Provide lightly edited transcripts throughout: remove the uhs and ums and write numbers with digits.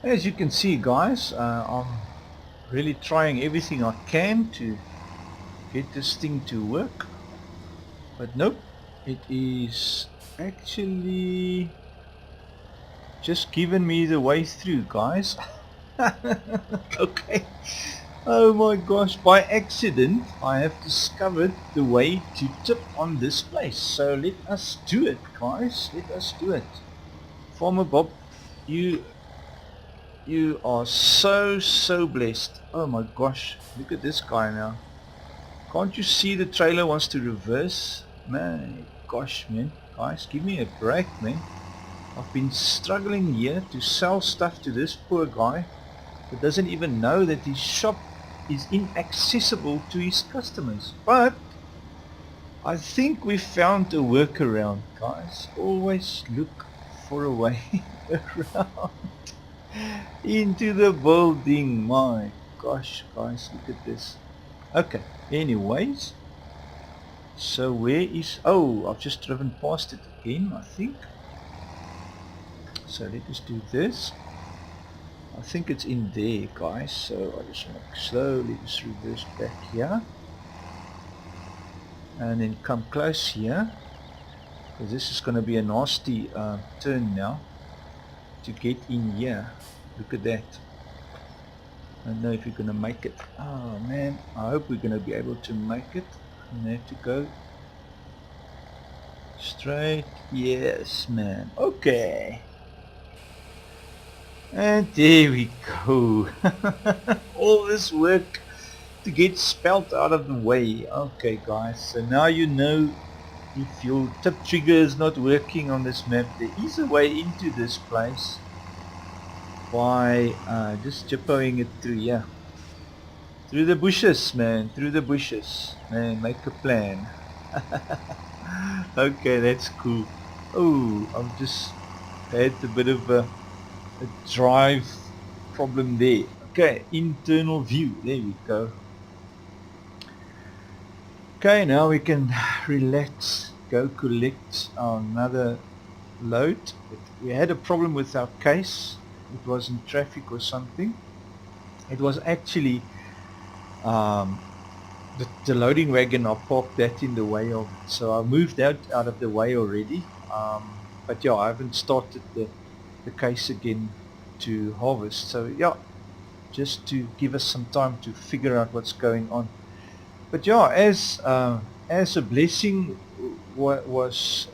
As you can see, guys, I'm really trying everything I can to get this thing to work, but nope, it is actually just giving me the way through, guys. Okay. Oh my gosh, by accident I have discovered the way to tip on this place. So let us do it, guys. Let us do it. Farmer Bob, you are so blessed. Oh my gosh, look at this guy now. Can't you see the trailer wants to reverse? My gosh, man. Guys, give me a break, man. I've been struggling here to sell stuff to this poor guy that doesn't even know that his shop is inaccessible to his customers. But I think we found a workaround, guys. Always look for a way around into the building. My gosh, guys, look at this. Okay, anyways, so where is, oh, I've just driven past it again, I think. So let us do this. I think it's in there, guys, so I just want to slowly just reverse back here and then come close here, because this is going to be a nasty turn now to get in here. Look at that. I don't know if we're going to make it. Oh man, I hope we're going to be able to make it. I'm going to have to go straight. Yes, man. Okay. And there we go. All this work to get spelt out of the way. Okay, guys, so now you know if your tip trigger is not working on this map, there is a way into this place by just jippoing it through here. Through the bushes, man. Through the bushes. Man, make a plan. Okay, that's cool. Oh, I've just had a bit of a drive problem there. Okay, internal view. There we go. Okay, now we can relax, go collect another load. We had a problem with our case. It was in traffic or something. It was actually the loading wagon. I parked that in the way of it, so I moved out of the way already. But yeah, I haven't started the case again to harvest. So yeah, just to give us some time to figure out what's going on. But yeah, as a blessing was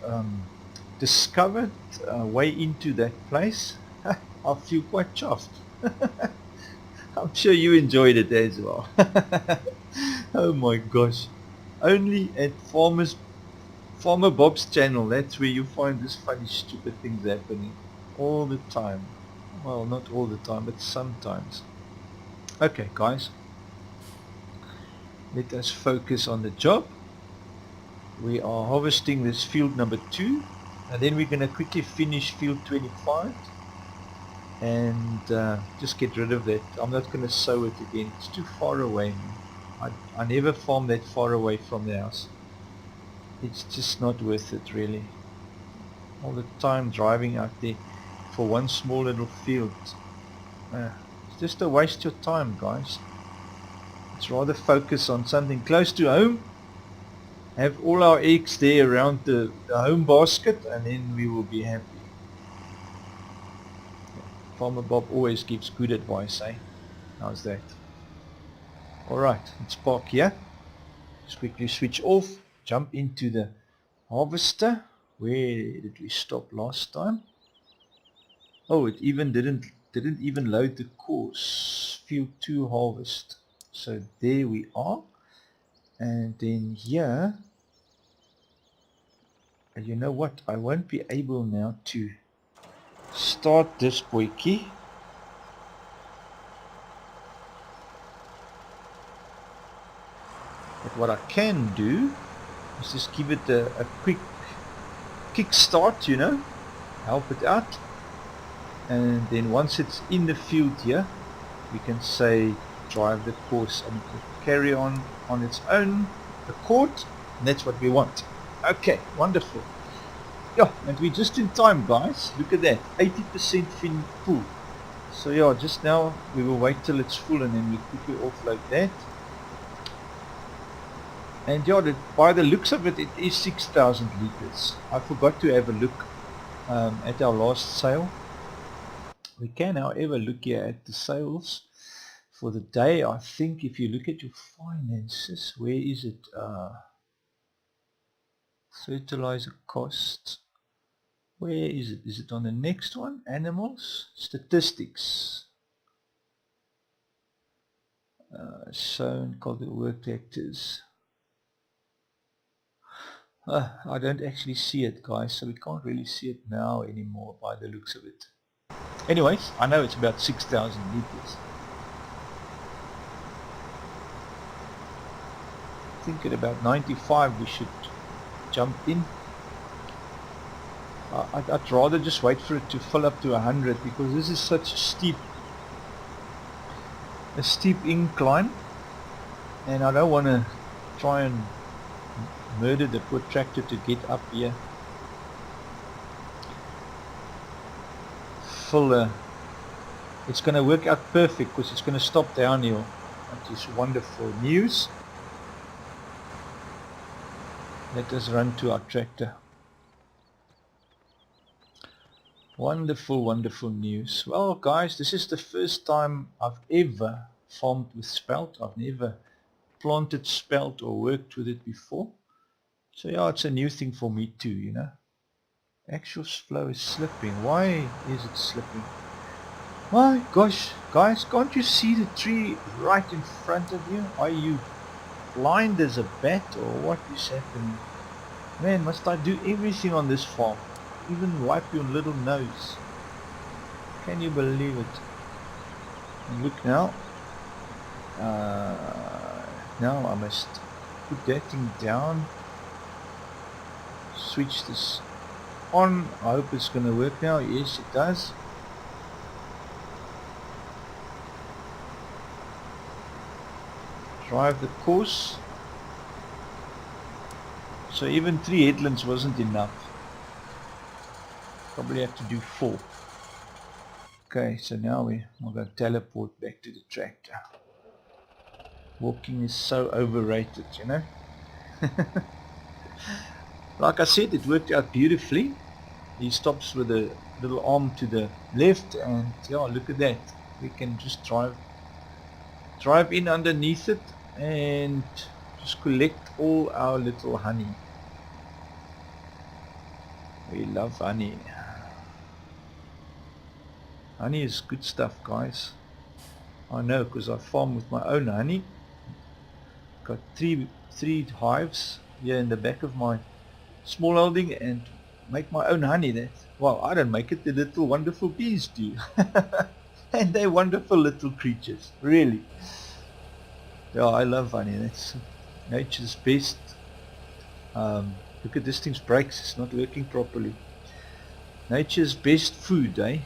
discovered way into that place, I feel quite chuffed. I'm sure you enjoyed it as well. Oh my gosh. Only at Farmer Bob's channel, that's where you find this funny stupid things happening. All the time. Well, not all the time, but sometimes. Okay, guys. Let us focus on the job. We are harvesting this field number 2, and then we're going to quickly finish field 25 and just get rid of that. I'm not going to sow it again. It's too far away. I never farm that far away from the house. It's just not worth it, really. All the time driving out there for one small little field. It's just a waste of your time, guys. Let's rather focus on something close to home. Have all our eggs there around the home basket, and then we will be happy. Farmer Bob always gives good advice, eh? How's that? Alright, let's park here. Just quickly switch off. Jump into the harvester. Where did we stop last time? Oh, it even didn't even load the course. Field 2 harvest. So there we are. And then here, and you know what? I won't be able now to start this boykie. But what I can do is just give it a quick kick start, you know, help it out. And then once it's in the field here, we can say drive the course and carry on its own accord, and that's what we want. Okay, wonderful. Yeah, and we're just in time, guys. Look at that, 80% full. So yeah, just now we will wait till it's full and then we quickly offload that. And yeah, by the looks of it, it is 6,000 liters. I forgot to have a look at our last sale. We can however look here at the sales for the day. I think if you look at your finances, where is it? Fertilizer costs. Where is it? Is it on the next one? Animals? Statistics. Sown cultivar work hectares. I don't actually see it, guys, so we can't really see it now anymore by the looks of it. Anyways, I know it's about 6,000 liters. I think at about 95 we should jump in. I'd rather just wait for it to fill up to 100 because this is such a steep incline, and I don't want to try and murder the poor tractor to get up here. It's going to work out perfect because it's going to stop downhill. That is wonderful news. Let us run to our tractor. Wonderful, wonderful news. Well, guys, this is the first time I've ever farmed with spelt. I've never planted spelt or worked with it before. So yeah, it's a new thing for me too, you know. Actual flow is slipping. Why is it slipping? My gosh, guys, can't you see the tree right in front of you? Are you blind as a bat or what is happening? Man, must I do everything on this farm? Even wipe your little nose. Can you believe it? And look now. Now I must put that thing down. Switch this on. I hope it's going to work now. Yes, it does. Drive the course. So even 3 headlands wasn't enough. Probably have to do 4. Okay, so now we're going to teleport back to the tractor. Walking is so overrated, you know. Like I said, it worked out beautifully. He stops with a little arm to the left, and yeah, look at that. We can just drive in underneath it and just collect all our little honey. We love honey. Honey is good stuff, guys. I know, because I farm with my own honey. Got three hives here in the back of my small holding and make my own honey. That, well, I don't make it, the little wonderful bees do. And they're wonderful little creatures, really. Yeah, I love honey. That's nature's best. Look at this thing's brakes, it's not working properly. Nature's best food, eh?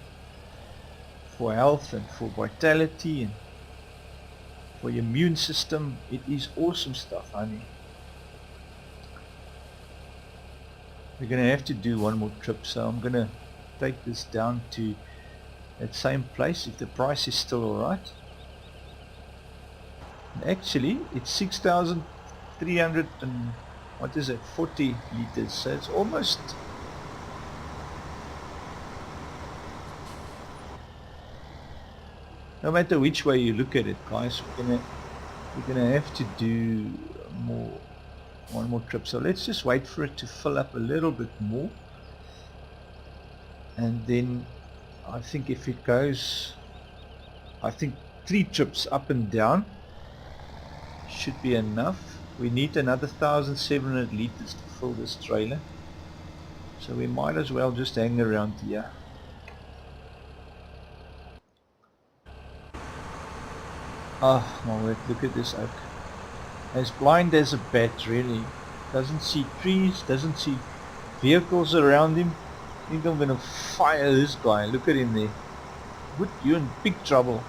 For health and for vitality and for your immune system. It is awesome stuff, honey. We're going to have to do one more trip, so I'm going to take this down to that same place if the price is still alright. Actually, it's 6,300 and what is it, 40 liters, so it's almost no matter which way you look at it, guys. We're gonna have to do one more trip, so let's just wait for it to fill up a little bit more, and then I think if it goes, I think 3 trips up and down should be enough. We need another 1,700 liters to fill this trailer, so we might as well just hang around here. Oh my word, look at this oak. As blind as a bat, really. Doesn't see trees, doesn't see vehicles around him. I think I'm gonna fire this guy. Look at him there. Good, you're in big trouble.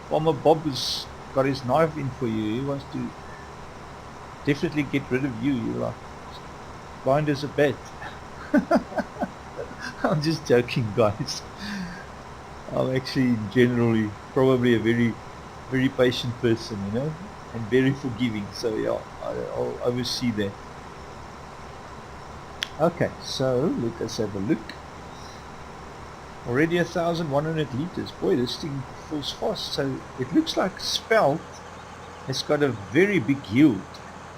Farmer Bob has got his knife in for you. He wants to definitely get rid of you. You're like blind as a bat. I'm just joking, guys. I'm actually generally probably a very patient person, you know, and very forgiving. So yeah, I'll oversee that. Okay, so let us have a look. Already 1,100 liters. Boy, this thing fills fast. So it looks like Spelt has got a very big yield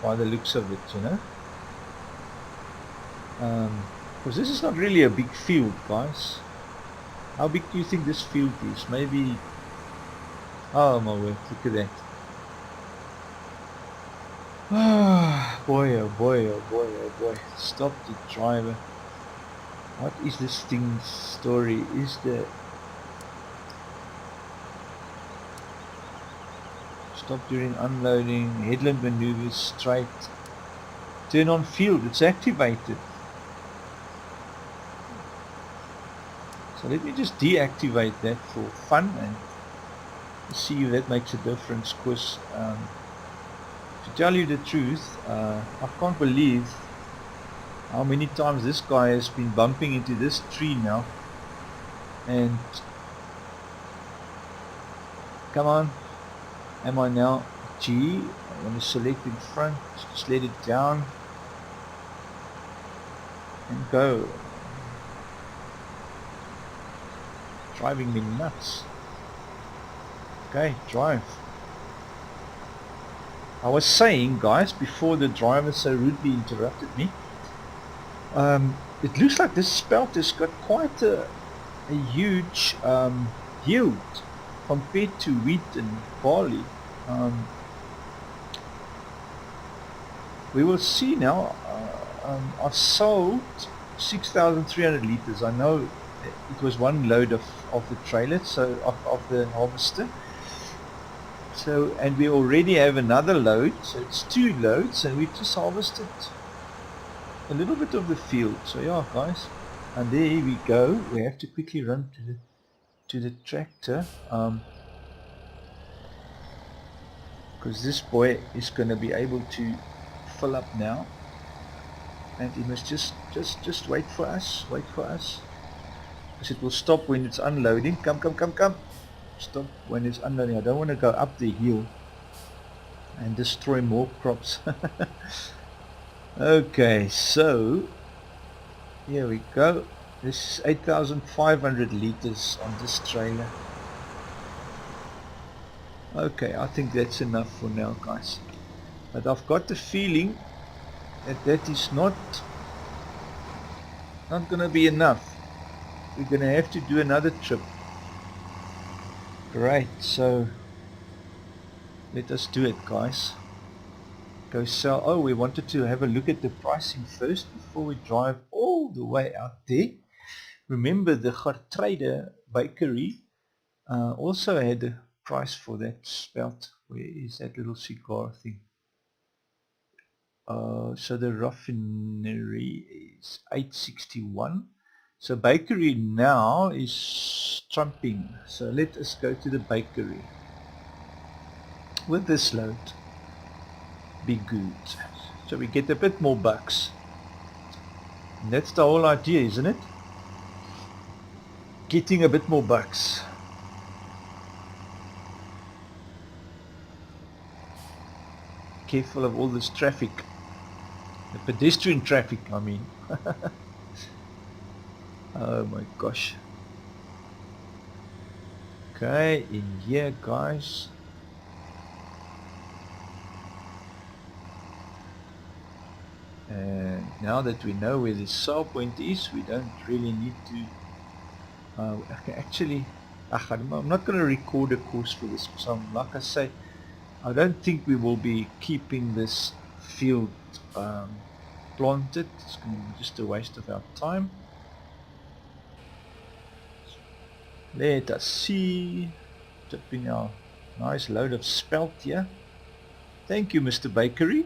by the looks of it, you know. Because this is not really a big field, guys. How big do you think this field is? Maybe, oh my word, look at that. Ah, boy, oh boy, oh boy, oh boy. Stop the driver. What is this thing's story? Is the stop during unloading, headland maneuvers, straight, turn on field, it's activated. So let me just deactivate that for fun and see if that makes a difference, because to tell you the truth, I can't believe how many times this guy has been bumping into this tree now. And come on, am I now G? I want to select in front, just let it down and go. Driving me nuts. Okay, drive. I was saying, guys, before the driver so rudely interrupted me, it looks like this Spelt has got quite a huge yield compared to wheat and barley. We will see now. I've sold 6,300 liters. I know it was one load of the trailer, so of the harvester. So, and we already have another load, so it's 2 loads, and we've just harvested a little bit of the field. So yeah, guys, and there we go. We have to quickly run to the tractor, because this boy is going to be able to fill up now, and he must just wait for us, because it will stop when it's unloading. Come, stop when it's unloading. I don't want to go up the hill and destroy more crops. Okay, so here we go. This is 8,500 liters on this trailer. Okay, I think that's enough for now, guys. But I've got the feeling that that is not gonna be enough. We're gonna have to do another trip. Great, so let us do it, guys. Go sell. Oh, we wanted to have a look at the pricing first before we drive all the way out there. Remember, the Gertruide bakery also had a price for that Spelt. Where is that little cigar thing? So the raffinery is 861. So bakery now is trumping. So let us go to the bakery with this load. Be good. So we get a bit more bucks. And that's the whole idea, isn't it? Getting a bit more bucks. Careful of all this traffic. The pedestrian traffic, I mean. Oh my gosh. Okay, in here, guys. And now that we know where the sell point is, we don't really need to actually, I'm not going to record a course for this, because like I say, I don't think we will be keeping this field planted. It's going to be just a waste of our time. Let us see. Tipping our nice load of Spelt here. Thank you, Mr. Bakery.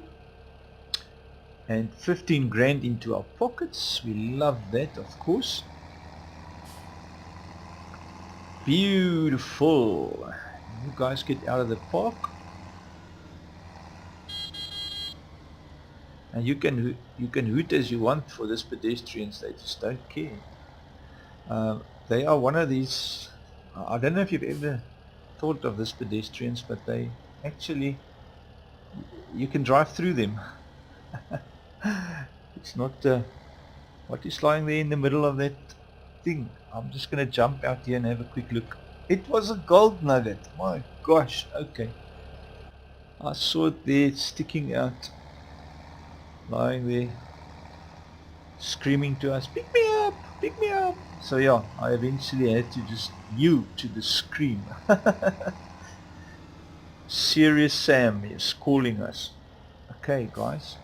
And 15 grand into our pockets. We love that, of course. Beautiful. You guys get out of the park. And you can hoot as you want for this pedestrians. They just don't care. They are one of these, I don't know if you've ever thought of this, pedestrians, but they actually, you can drive through them. It's not what is lying there in the middle of that thing. I'm just going to jump out here and have a quick look. It was a gold nugget. My gosh. Okay, I saw it there sticking out, lying there, screaming to us, pick me up, pick me up. So yeah, I eventually had to just yield to the scream. Serious Sam is calling us. Okay guys,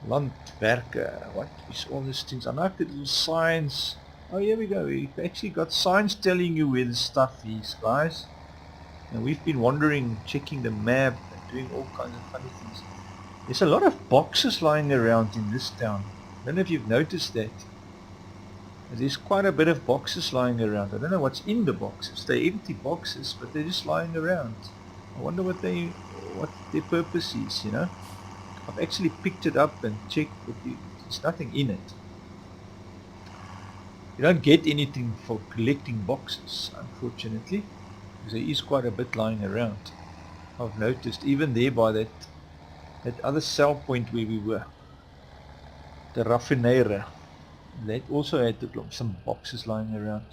Landwerker, what is all these things? I like the little signs. Oh, here we go, we've actually got signs telling you where the stuff is, guys. And we've been wandering, checking the map and doing all kinds of funny things. There's a lot of boxes lying around in this town. I don't know if you've noticed that. There's quite a bit of boxes lying around. I don't know what's in the boxes. They're empty boxes, but they're just lying around. I wonder what their purpose is, you know. I've actually picked it up and checked, but there's nothing in it. You don't get anything for collecting boxes, unfortunately, because there is quite a bit lying around. I've noticed, even there by that other sell point where we were, the Raffinera, that also had some boxes lying around.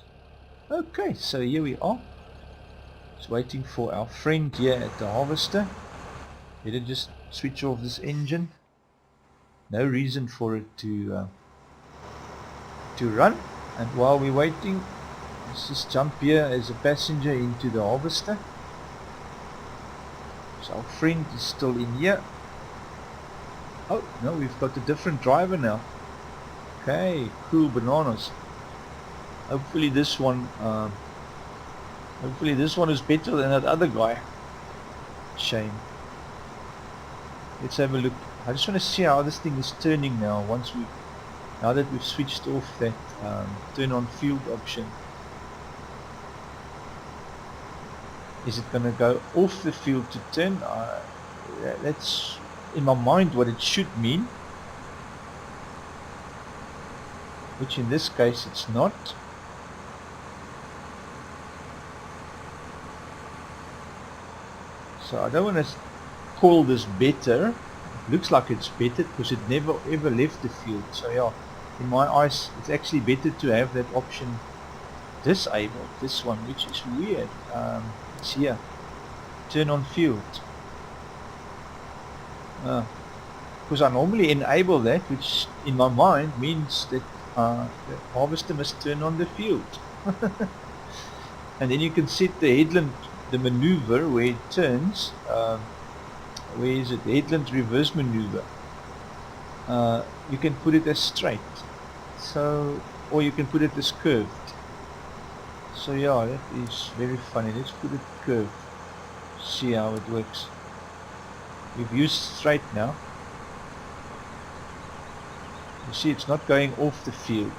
Okay, so here we are. Just waiting for our friend here at the harvester. Better just switch off this engine. No reason for it to run. And while we're waiting, let's just jump here as a passenger into the harvester. So our friend is still in here. Oh no, we've got a different driver now. Okay, cool bananas. Hopefully this one is better than that other guy. Shame. Let's have a look. I just want to see how this thing is turning now. Now that we've switched off that turn on field option. Is it going to go off the field to turn? That's in my mind what it should mean, which in this case it's not. So I don't want to call this better. It looks like it's better because it never ever left the field. So yeah, in my eyes it's actually better to have that option disabled, this one, which is weird. It's here, turn on field. Because I normally enable that, which in my mind means that the harvester must turn on the field. And then you can set the headland, the maneuver where it turns. Where is it? The headland reverse maneuver. You can put it as straight, so, or you can put it as curved. So yeah, that is very funny. Let's put it curved. See how it works. We've used straight now. You see, it's not going off the field.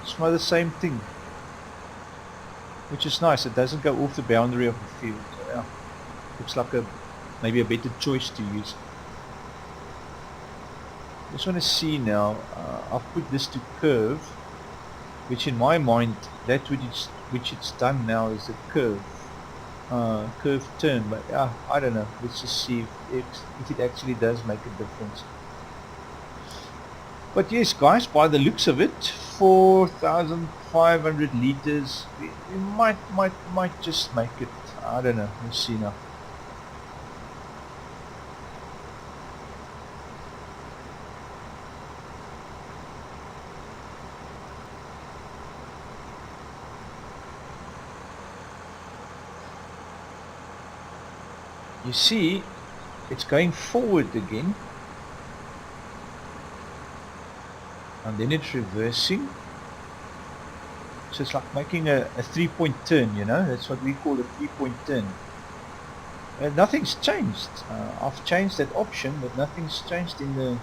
It's not the same thing, which is nice. It doesn't go off the boundary of the field. So yeah, looks like maybe a better choice to use. I just want to see now. I've put this to curve, which in my mind, that which it's done now is a curve turn. But I don't know. Let's just see if it actually does make a difference. But yes, guys, by the looks of it, 4,500 liters. We might just make it. I don't know. We'll see now. You see, it's going forward again, and then it's reversing. So it's like making a 3-point turn, you know. That's what we call a 3-point turn. Nothing's changed. I've changed that option, but nothing's changed in the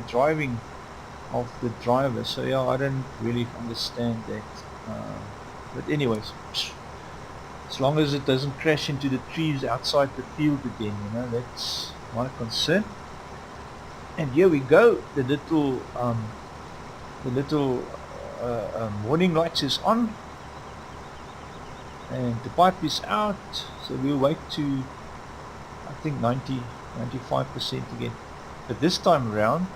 driving of the driver. So yeah, I don't really understand that. But anyways, as long as it doesn't crash into the trees outside the field again, you know, that's my concern. And here we go. The little warning lights is on. and the pipe is out, so we'll wait to, I think, 95% again. But this time around,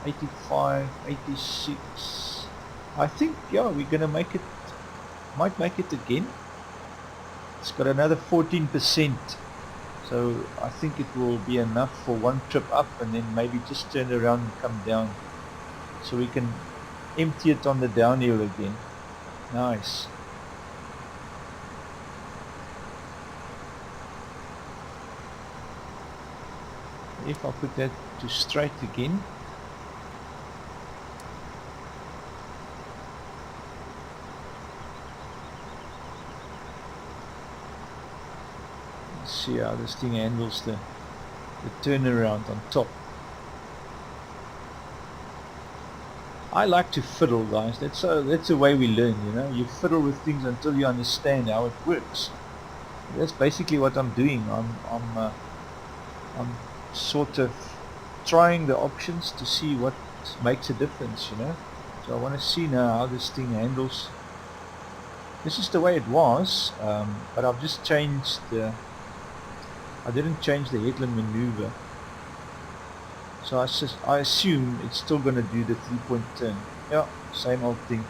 85, 86, I think, yeah, we're gonna make it, might make it again. It's got another 14%, so I think it will be enough for one trip up, and then maybe just turn around and come down, so we can empty it on the downhill again. Nice. If I put that to straight again, let's see how this thing handles the turnaround on top. I like to fiddle, guys. That's the way we learn, you know. You fiddle with things until you understand how it works. That's basically what I'm doing. I'm sort of trying the options to see what makes a difference, you know. So I want to see now how this thing handles. This is the way it was, but I've just changed the, I didn't change the headland maneuver, so I assume it's still going to do the 3-point turn. Yeah, same old thing.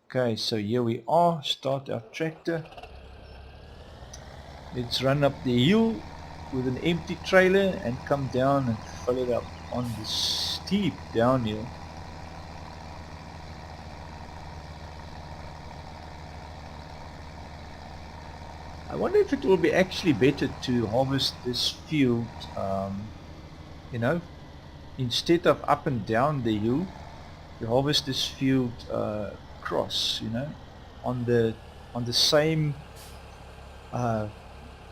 Okay, so here we are. Start our tractor. Let's run up the hill with an empty trailer and come down and fill it up on the steep downhill. I wonder if it will be actually better to harvest this field, you know, instead of up and down the hill, you harvest this field cross, you know, on the same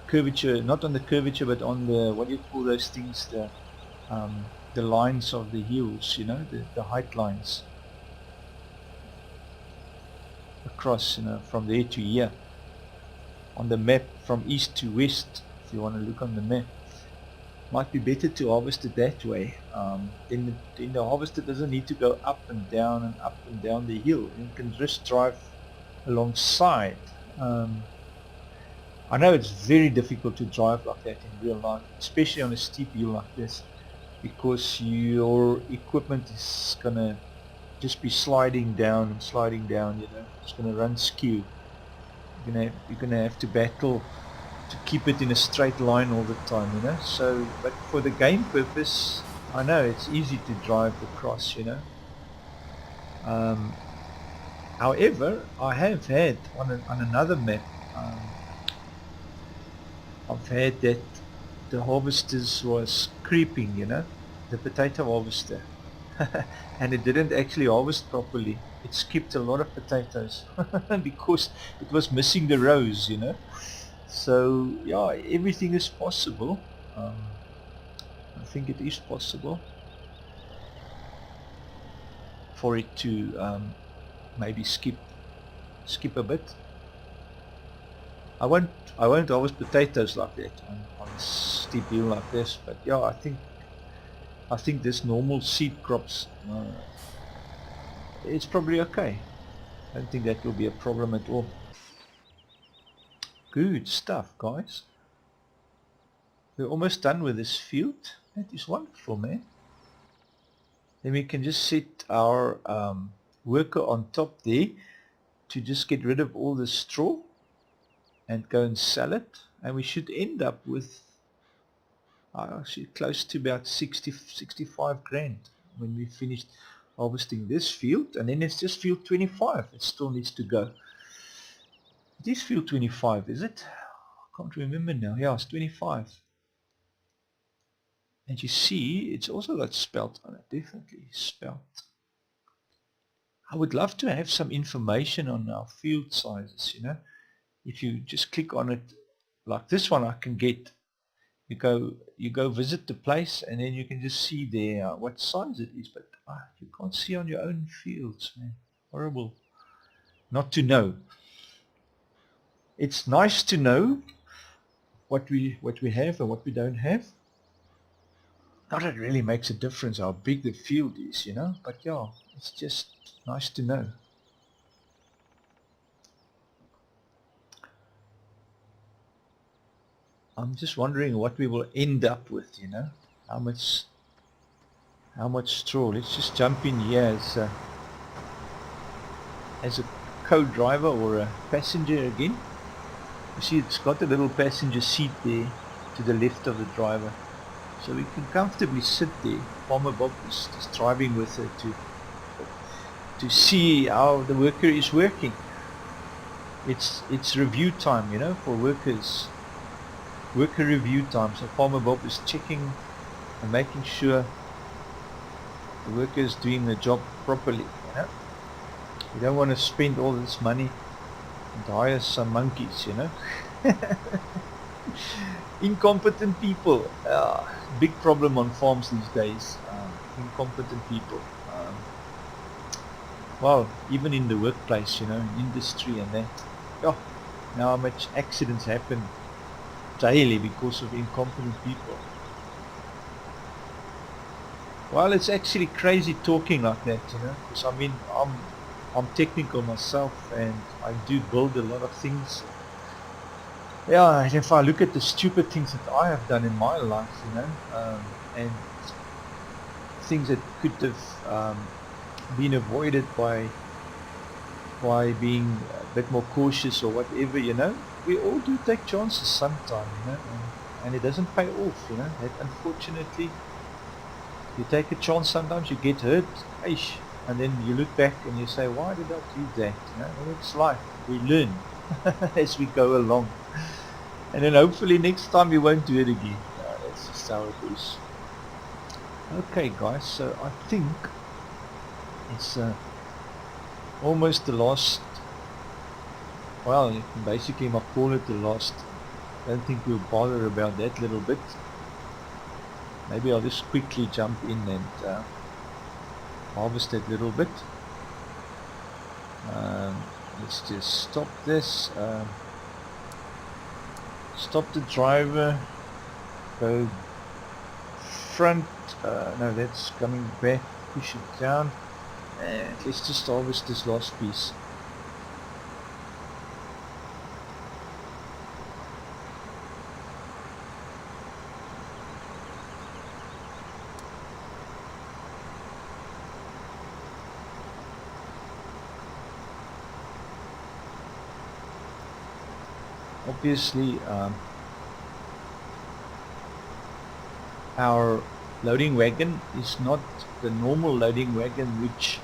curvature, not on the curvature, but on the, what do you call those things, the lines of the hills, you know, the height lines across, you know, from there to here on the map, from east to west. If you want to look on the map, might be better to harvest it that way. Then the harvester doesn't need to go up and down the hill. You can just drive alongside. I know it's very difficult to drive like that in real life, especially on a steep hill like this, because your equipment is gonna just be sliding down and sliding down, you know. It's gonna run skew. You're gonna have to battle to keep it in a straight line all the time, you know. So, but for the game purpose, I know it's easy to drive across, you know. However, I have had on another map, I've had that the harvesters was creeping, you know, the potato harvester, and it didn't actually harvest properly. It skipped a lot of potatoes because it was missing the rows, you know. So yeah, everything is possible. I think it is possible for it to maybe skip a bit. I won't harvest potatoes like that on a steep hill like this, but yeah, I think this normal seed crops, it's probably okay. I don't think that will be a problem at all. Good stuff, guys. We're almost done with this field. That is wonderful, man. Then we can just set our worker on top there to just get rid of all the straw and go and sell it, and we should end up with actually close to about 65 grand when we finished harvesting this field. And then it's just field 25. It still needs to go. It is field 25, is it? I can't remember now. Yeah, it's 25. And you see, it's also got spelt on it. Definitely spelt. I would love to have some information on our field sizes, you know. If you just click on it, like this one I can get. You go visit the place, and then you can just see there what size it is, but you can't see on your own fields, man. Horrible not to know. It's nice to know what we have and what we don't have. Not that it really makes a difference how big the field is, you know, but yeah, it's just nice to know. I'm just wondering what we will end up with, you know, how much straw. Let's just jump in here as a co-driver or a passenger again. You see it's got a little passenger seat there to the left of the driver, so we can comfortably sit there. Farmer Bob is just driving with her to see how the worker is working. It's review time, you know, for workers. Worker review time. So Farmer Bob is checking and making sure the worker is doing the job properly, you know. You don't want to spend all this money and hire some monkeys, you know. Incompetent people, big problem on farms these days. Incompetent people. Well, even in the workplace, you know, in industry and that. Oh, now how much accidents happen daily because of incompetent people. Well, it's actually crazy talking like that, you know, because I mean, I'm technical myself and I do build a lot of things. Yeah, and if I look at the stupid things that I have done in my life, you know, and things that could have been avoided by being a bit more cautious or whatever, you know, we all do take chances sometime, you know, and it doesn't pay off, you know. That unfortunately, you take a chance, sometimes you get hurt, and then you look back and you say, why did I do that? You know, well, it's life. We learn as we go along, and then hopefully next time we won't do it again. That's just how it is. Okay, guys, so I think it's almost the last. Well, you can basically might call it the last. I don't think we'll bother about that little bit. Maybe I'll just quickly jump in and harvest that little bit. Let's just stop this. Stop the driver. Go front. No, that's coming back. Push it down. And let's just harvest this last piece. Obviously, our loading wagon is not the normal loading wagon which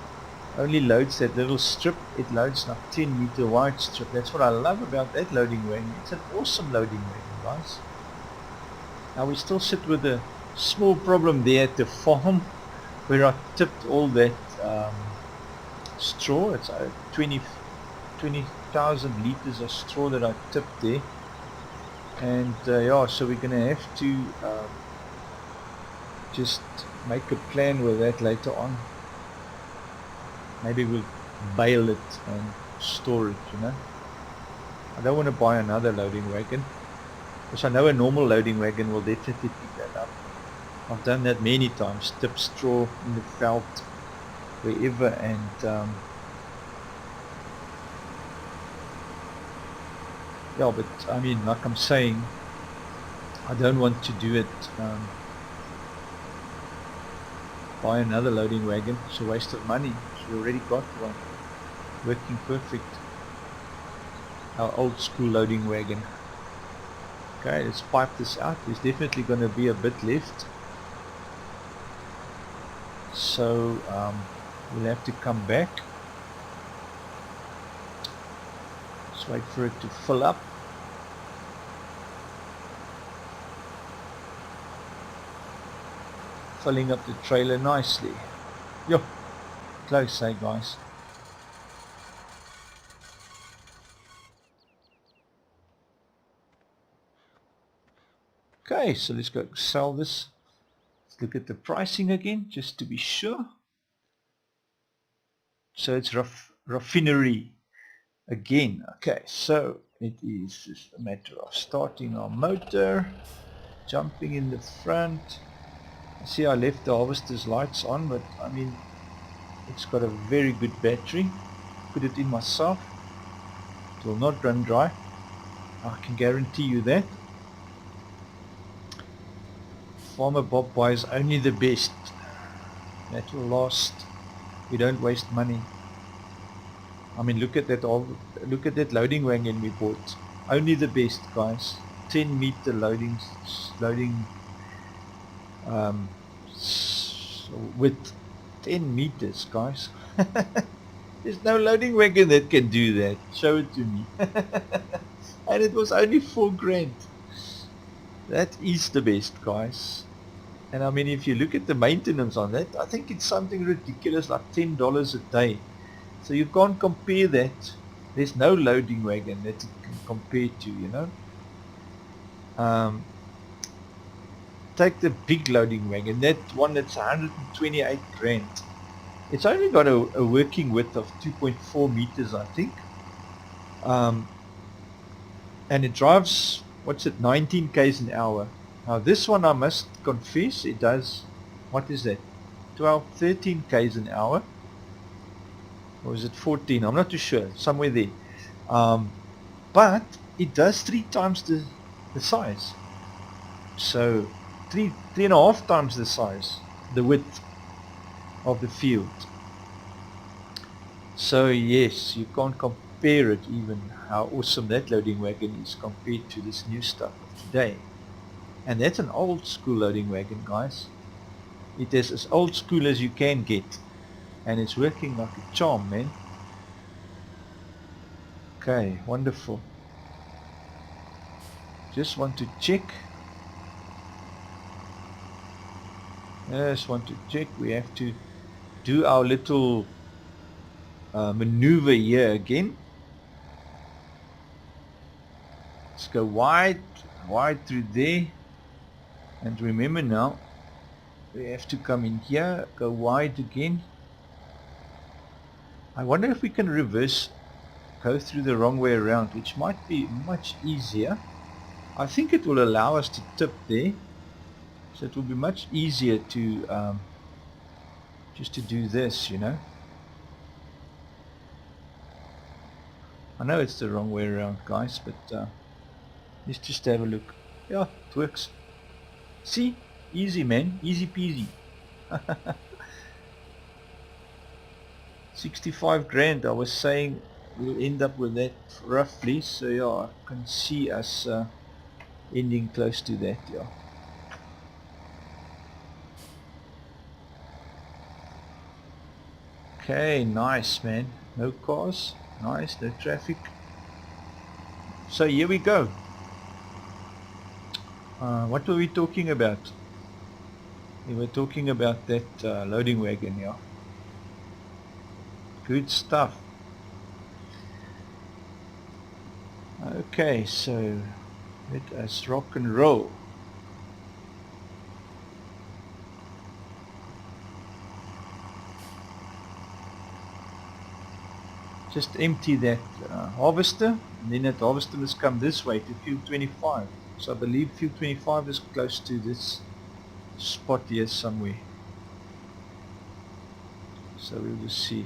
only loads that little strip. It loads like 10-meter wide strip. That's what I love about that loading wagon. It's an awesome loading wagon, guys. Now we still sit with a small problem there at the farm where I tipped all that straw. It's 20,000 liters of straw that I tipped there, and yeah, so we're gonna have to just make a plan with that later on. Maybe we'll bale it and store it, you know. I don't want to buy another loading wagon because I know a normal loading wagon will definitely pick that up. I've done that many times, tip straw in the veld wherever, and yeah, but I mean, like I'm saying, I don't want to do it, buy another loading wagon. It's a waste of money. So we already got one working perfect, our old school loading wagon. Okay, let's pipe this out. There's definitely going to be a bit left, so we'll have to come back. Let's wait for it to fill up. Filling up the trailer nicely. Yo, close, eh, guys? Okay, so let's go sell this. Let's look at the pricing again, just to be sure. So it's raffinery again. Okay, so it is just a matter of starting our motor, jumping in the front. See, I left the harvester's lights on, but I mean, it's got a very good battery. Put it in myself, it will not run dry, I can guarantee you that. Farmer Bob buys only the best. That will last. We don't waste money. I mean, look at that loading wagon we bought. Only the best, guys. 10-meter loading width. 10 meters, guys. There's no loading wagon that can do that. Show it to me. And it was only 4 grand. That is the best, guys. And I mean, if you look at the maintenance on that, I think it's something ridiculous like $10 a day. So you can't compare that. There's no loading wagon that you can compare to, you know. Take the big loading wagon, that one that's 128 grand. It's only got a working width of 2.4 meters, I think. And it drives, what's it, 19 k's an hour. Now this one, I must confess, it does, what is that, 13 k's an hour, or is it 14? I'm not too sure, somewhere there. But it does 3 times the size, so 3.5 times the size, the width of the field. So yes, you can't compare it even, how awesome that loading wagon is compared to this new stuff of today. And that's an old school loading wagon, guys. It is as old school as you can get, and it's working like a charm, man. Okay, wonderful. Just want to check. Just want to check. We have to do our little maneuver here again. Let's go wide through there. And remember now, we have to come in here, go wide again. I wonder if we can reverse, go through the wrong way around, which might be much easier. I think it will allow us to tip there, so it will be much easier to just to do this, you know. I know it's the wrong way around, guys, but let's just have a look. Yeah, it works. See? Easy, man. Easy peasy. 65 grand, I was saying we'll end up with that roughly, so yeah, I can see us ending close to that, yeah. Okay, nice, man. No cars, nice, no traffic. So here we go. What were we talking about? We were talking about that loading wagon, yeah. Good stuff. Okay, so let us rock and roll. Just empty that harvester, and then that harvester must come this way to field 25. So I believe field 25 is close to this spot here somewhere. So we'll just see.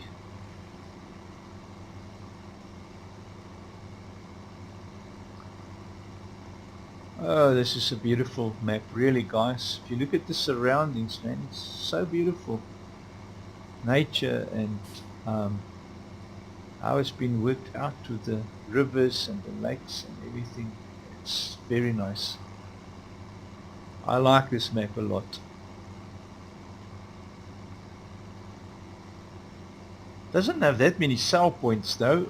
Oh, this is a beautiful map, really, guys. If you look at the surroundings, man, it's so beautiful. Nature and how it's been worked out with the rivers and the lakes and everything. It's very nice. I like this map a lot. Doesn't have that many sell points though,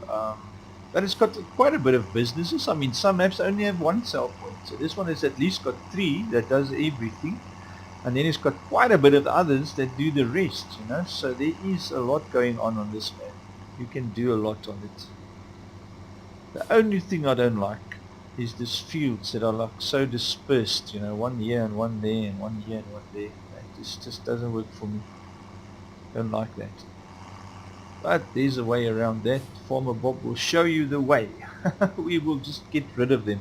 but it's got quite a bit of businesses. I mean, some maps only have 1 sell point, so this one has at least got 3 that does everything, and then it's got quite a bit of others that do the rest, you know. So there is a lot going on this map. You can do a lot on it. The only thing I don't like is these fields that are like so dispersed, you know, one here and one there and one here and one there. That just doesn't work for me. Don't like that. But there's a way around that. Farmer Bob will show you the way. We will just get rid of them,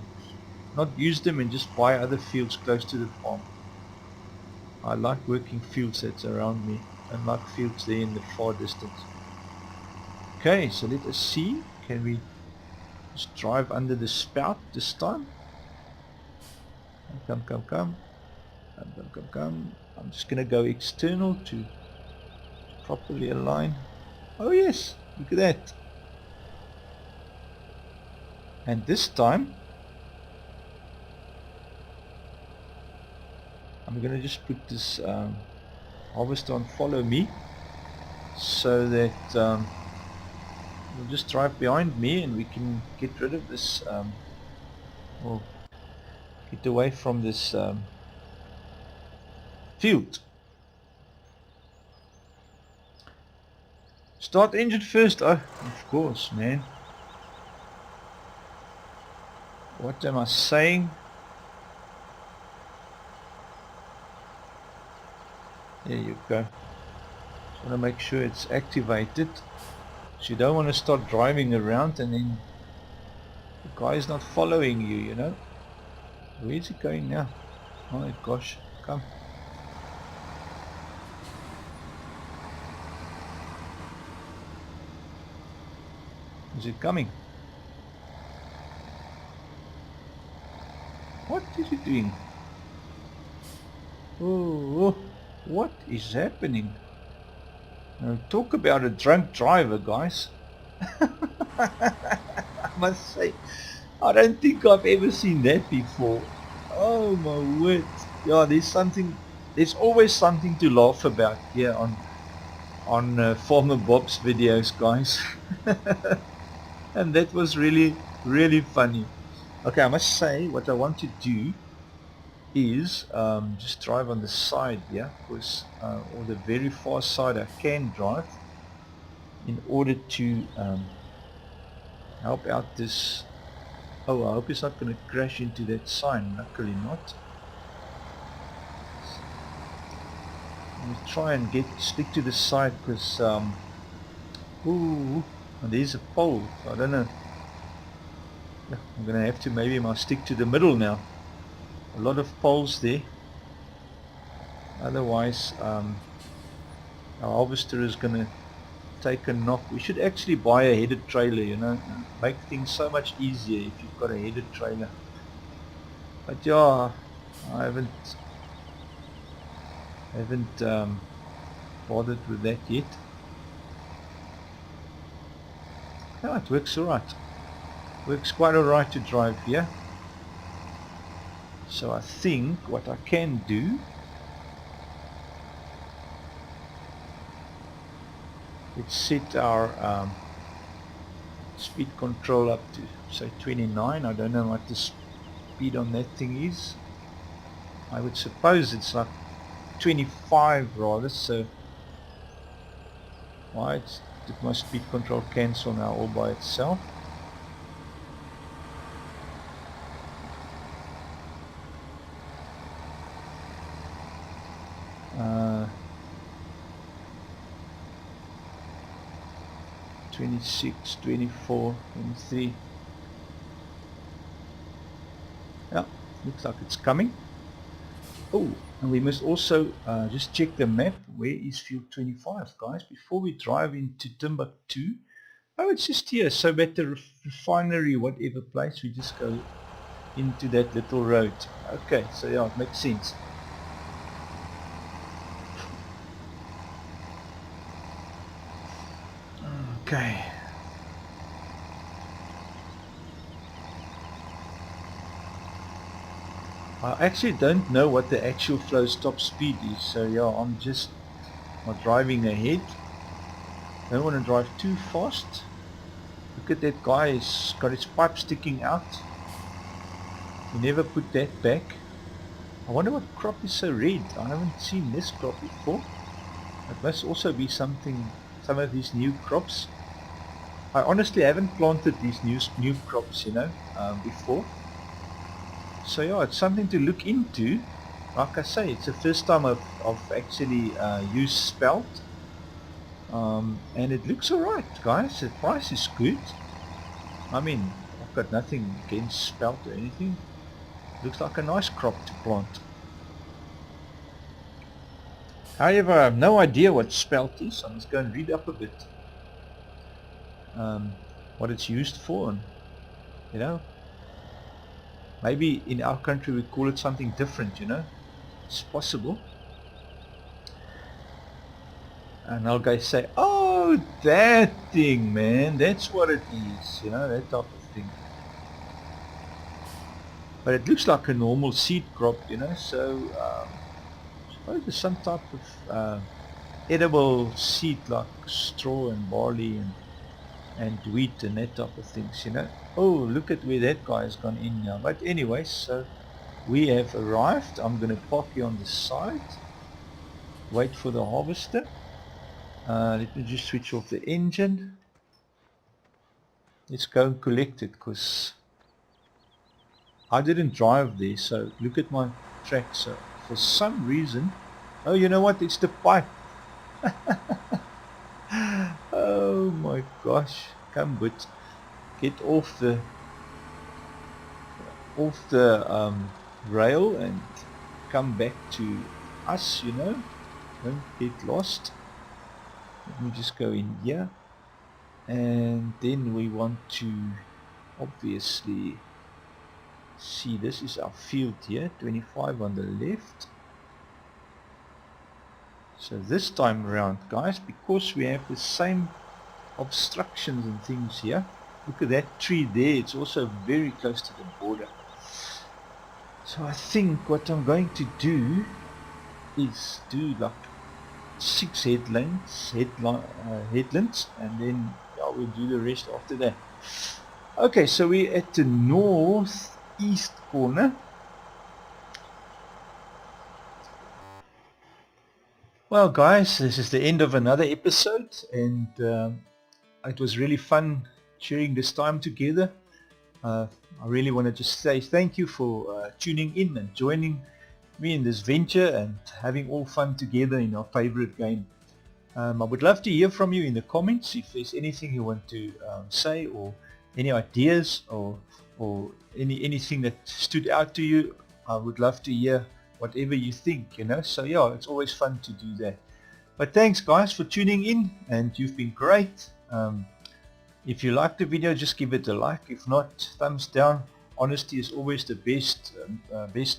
not use them, and just buy other fields close to the farm. I like working fields that's around me, unlike fields there in the far distance. Okay, so let us see. Can we just drive under the spout this time? Come. Come. I'm just going to go external to properly align. Oh yes, look at that. And this time I'm going to just put this harvester on follow me, so that you'll just drive behind me and we can get rid of this or get away from this field. Start engine first. Oh, of course, man. What am I saying? There you go. Just want to make sure it's activated. So you don't want to start driving around and then the guy is not following you, you know. Where is he going now? Oh my gosh, come. Is it coming? What is he doing? Oh, what is happening? Now, talk about a drunk driver, guys. I must say, I don't think I've ever seen that before. Oh my word. Yeah, there's always something to laugh about here on Farmer Bob's videos, guys. And that was really funny. Okay, I must say what I want to do is just drive on the side here, because or the very far side I can drive, in order to help out this. Oh, I hope it's not going to crash into that sign. Luckily not. Let me try and stick to the side, because ooh, there's a pole. I don't know. I'm going to have to, maybe I stick to the middle now. A lot of poles there. Otherwise our harvester is going to take a knock. We should actually buy a headed trailer, you know. Make things so much easier if you've got a headed trailer. But yeah, I haven't bothered with that yet. Yeah, it works alright. Works quite alright to drive here. So I think what I can do, let's set our speed control up to say 29. I don't know what the speed on that thing is. I would suppose it's like 25 rather, so right, did my speed control cancel now all by itself? 26, 24, 23. Yeah, looks like it's coming. Oh, and we must also just check the map. Where is field 25, guys, before we drive into Timbuktu? Oh, it's just here. So at the refinery, whatever place, we just go into that little road. Okay, so yeah, it makes sense. Okay. I actually don't know what the actual flow stop speed is, so yeah, I'm just not driving ahead. Don't want to drive too fast. Look at that guy, he's got his pipe sticking out. He never put that back. I wonder what crop is so red. I haven't seen this crop before. It must also be some of these new crops. I honestly haven't planted these new crops, you know, before. So yeah, it's something to look into. Like I say, it's the first time I've actually used Spelt. And it looks alright, guys. The price is good. I mean, I've got nothing against Spelt or anything. Looks like a nice crop to plant. However, I have no idea what Spelt is. I'm just going to read up a bit. What it's used for, and you know, maybe in our country we call it something different, you know. It's possible. And I'll go say, oh, that thing, man, that's what it is, you know, that type of thing. But it looks like a normal seed crop, you know, so I suppose there's some type of edible seed like straw and barley and wheat and that type of things, you know. Oh, look at where that guy has gone in now. But anyway, so we have arrived. I'm going to park here on the side, wait for the harvester. Let me just switch off the engine. Let's go and collect it, because I didn't drive there. So look at my track. So for some reason, oh, you know what, it's the pipe. Oh my gosh, come, but get off the rail and come back to us, you know, don't get lost. Let me just go in here, and then we want to obviously see, this is our field here, 25 on the left. So this time around, guys, because we have the same obstructions and things here, look at that tree there, it's also very close to the border. So I think what I'm going to do is do like 6 headlands, and then yeah, we'll do the rest after that. Okay, so we're at the northeast corner. Well guys, this is the end of another episode, and it was really fun sharing this time together. I really want to just say thank you for tuning in and joining me in this venture and having all fun together in our favorite game. I would love to hear from you in the comments if there's anything you want to say, or any ideas, or anything that stood out to you. I would love to hear whatever you think, you know. So yeah, it's always fun to do that. But thanks guys for tuning in, and you've been great. If you liked the video, just give it a like. If not, thumbs down. Honesty is always the best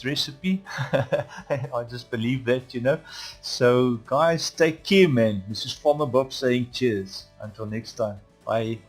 recipe. I just believe that, you know. So guys, take care, man. This is Farmer Bob saying cheers. Until next time. Bye.